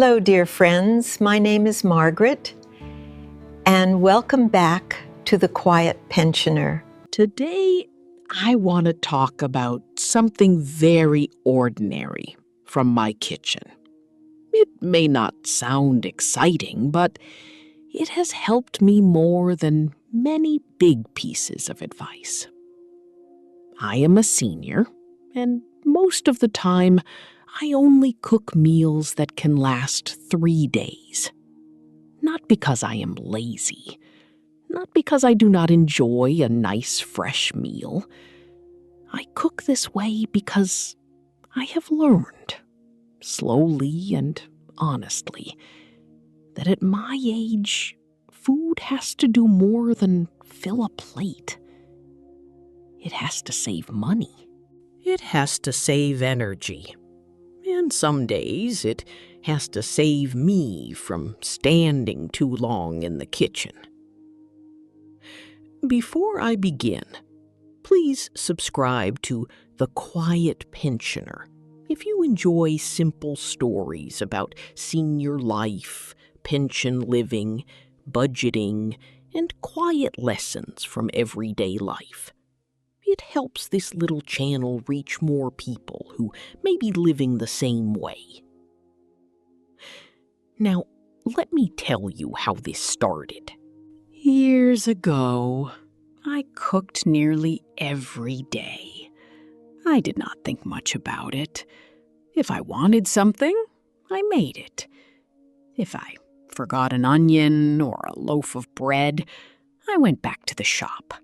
Hello, dear friends. My name is Margaret, and welcome back to The Quiet Pensioner. Today, I want to talk about something very ordinary from my kitchen. It may not sound exciting, but it has helped me more than many big pieces of advice. I am a senior, and most of the time, I only cook meals that can last 3 days. Not because I am lazy, not because I do not enjoy a nice fresh meal. I cook this way because I have learned, slowly and honestly, that at my age, food has to do more than fill a plate. It has to save money. It has to save energy. And some days it has to save me from standing too long in the kitchen. Before I begin, please subscribe to The Quiet Pensioner if you enjoy simple stories about senior life, pension living, budgeting, and quiet lessons from everyday life. It helps this little channel reach more people who may be living the same way. Now, let me tell you how this started. Years ago, I cooked nearly every day. I did not think much about it. If I wanted something, I made it. If I forgot an onion or a loaf of bread, I went back to the shop.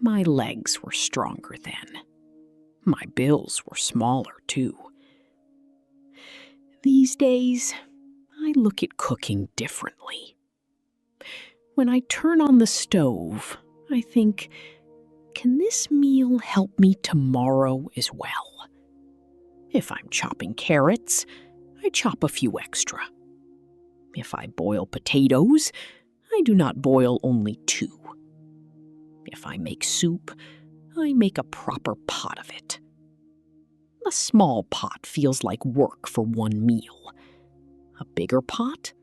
My legs were stronger then. My bills were smaller, too. These days, I look at cooking differently. When I turn on the stove, I think, can this meal help me tomorrow as well? If I'm chopping carrots, I chop a few extra. If I boil potatoes, I do not boil only 2. If I make soup, I make a proper pot of it. A small pot feels like work for one meal. A bigger pot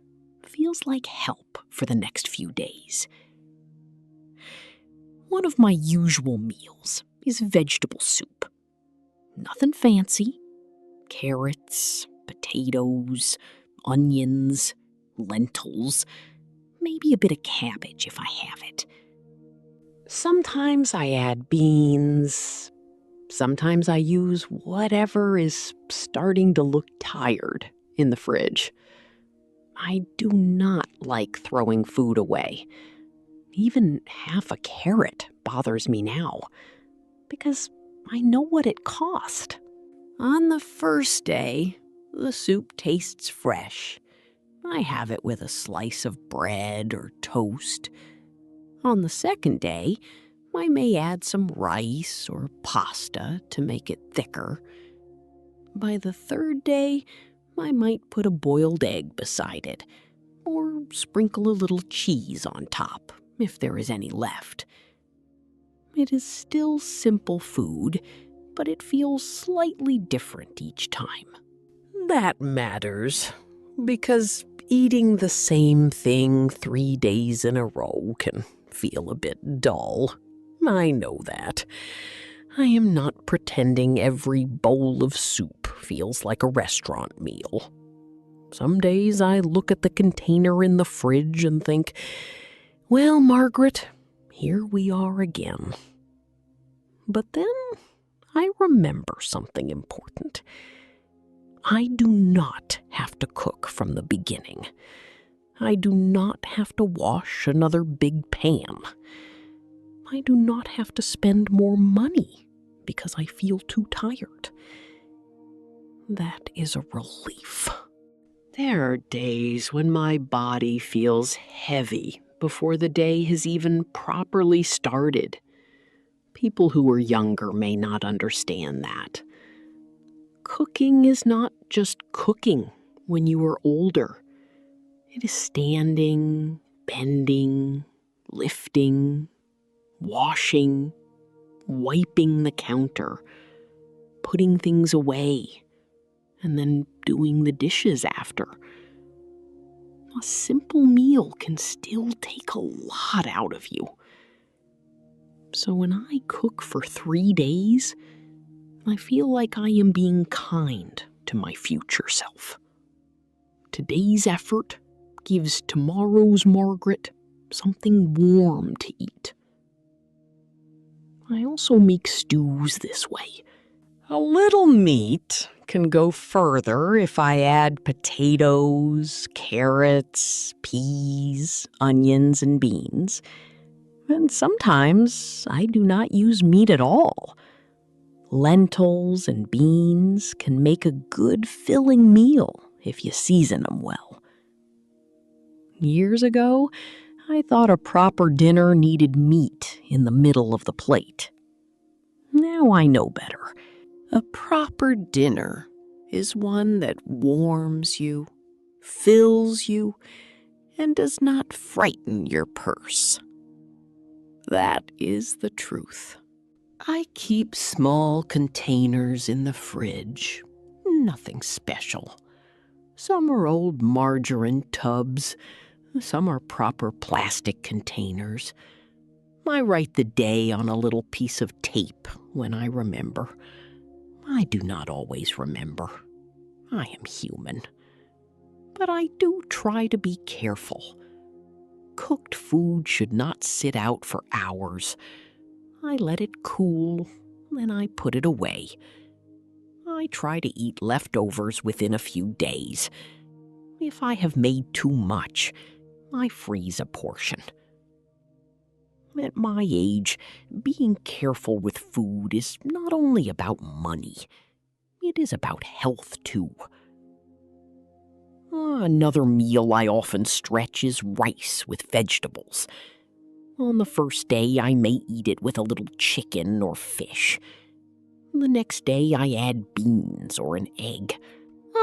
feels like help for the next few days. One of my usual meals is vegetable soup. Nothing fancy. Carrots, potatoes, onions, lentils, maybe a bit of cabbage if I have it. Sometimes I add beans. Sometimes I use whatever is starting to look tired in the fridge. I do not like throwing food away. Even half a carrot bothers me now, because I know what it cost. On the first day, the soup tastes fresh. I have it with a slice of bread or toast. On the second day, I may add some rice or pasta to make it thicker. By the third day, I might put a boiled egg beside it, or sprinkle a little cheese on top, if there is any left. It is still simple food, but it feels slightly different each time. That matters, because eating the same thing 3 days in a row can feel a bit dull. I know that. I am not pretending every bowl of soup feels like a restaurant meal. Some days I look at the container in the fridge and think, well, Margaret, here we are again. But then I remember something important. I do not have to cook from the beginning. I do not have to wash another big pan. I do not have to spend more money because I feel too tired. That is a relief. There are days when my body feels heavy before the day has even properly started. People who are younger may not understand that. Cooking is not just cooking when you are older. It is standing, bending, lifting, washing, wiping the counter, putting things away, and then doing the dishes after. A simple meal can still take a lot out of you. So when I cook for 3 days, I feel like I am being kind to my future self. Today's effort gives tomorrow's Margaret something warm to eat. I also make stews this way. A little meat can go further if I add potatoes, carrots, peas, onions, and beans. And sometimes I do not use meat at all. Lentils and beans can make a good filling meal if you season them well. Years ago, I thought a proper dinner needed meat in the middle of the plate. Now I know better. A proper dinner is one that warms you, fills you, and does not frighten your purse. That is the truth. I keep small containers in the fridge. Nothing special. Some are old margarine tubs. Some are proper plastic containers. I write the day on a little piece of tape when I remember. I do not always remember. I am human. But I do try to be careful. Cooked food should not sit out for hours. I let it cool, and I put it away. I try to eat leftovers within a few days. If I have made too much, I freeze a portion. At my age, being careful with food is not only about money, it is about health too. Another meal I often stretch is rice with vegetables. On the first day, I may eat it with a little chicken or fish. The next day, I add beans or an egg.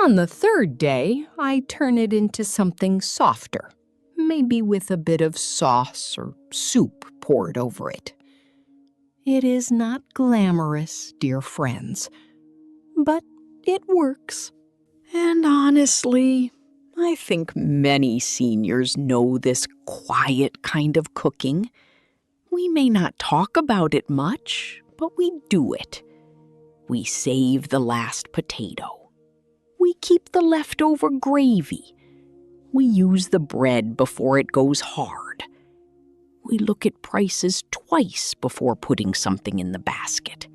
On the third day, I turn it into something softer, maybe with a bit of sauce or soup poured over it. It is not glamorous, dear friends, but it works. And honestly, I think many seniors know this quiet kind of cooking. We may not talk about it much, but we do it. We save the last potato. We keep the leftover gravy. We use the bread before it goes hard. We look at prices twice before putting something in the basket.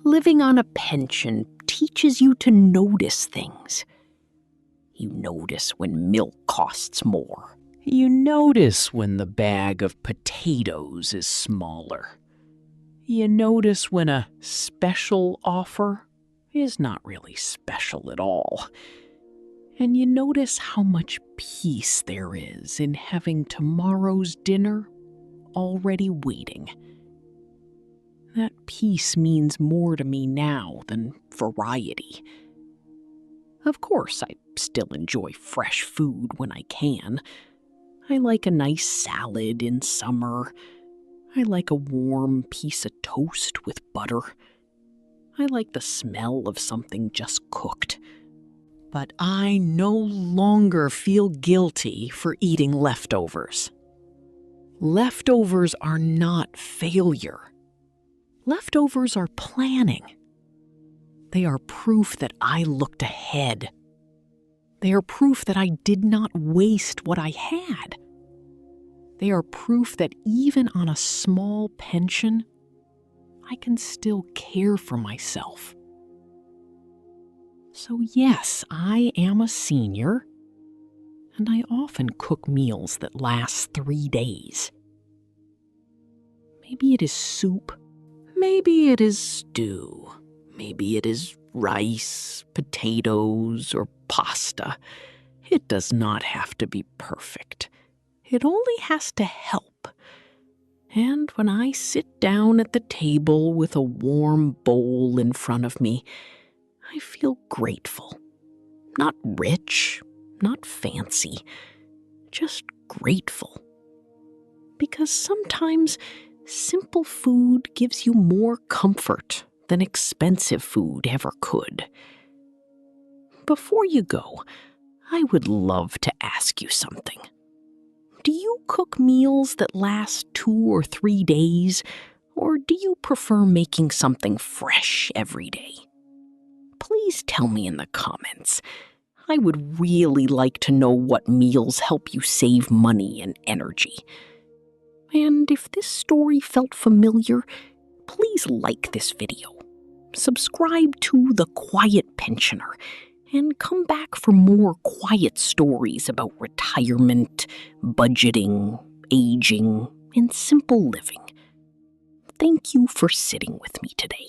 Living on a pension teaches you to notice things. You notice when milk costs more. You notice when the bag of potatoes is smaller. You notice when a special offer is not really special at all. And you notice how much peace there is in having tomorrow's dinner already waiting. That peace means more to me now than variety. Of course, I still enjoy fresh food when I can. I like a nice salad in summer. I like a warm piece of toast with butter. I like the smell of something just cooked. But I no longer feel guilty for eating leftovers. Leftovers are not failure. Leftovers are planning. They are proof that I looked ahead. They are proof that I did not waste what I had. They are proof that even on a small pension, I can still care for myself. So yes, I am a senior, and I often cook meals that last 3 days. Maybe it is soup, maybe it is stew, maybe it is rice, potatoes, or pasta. It does not have to be perfect. It only has to help. And when I sit down at the table with a warm bowl in front of me, I feel grateful. Not rich, not fancy, just grateful. Because sometimes simple food gives you more comfort than expensive food ever could. Before you go, I would love to ask you something. Do you cook meals that last 2 or 3 days, or do you prefer making something fresh every day? Please tell me in the comments. I would really like to know what meals help you save money and energy. And if this story felt familiar, please like this video, subscribe to The Quiet Pensioner, and come back for more quiet stories about retirement, budgeting, aging, and simple living. Thank you for sitting with me today.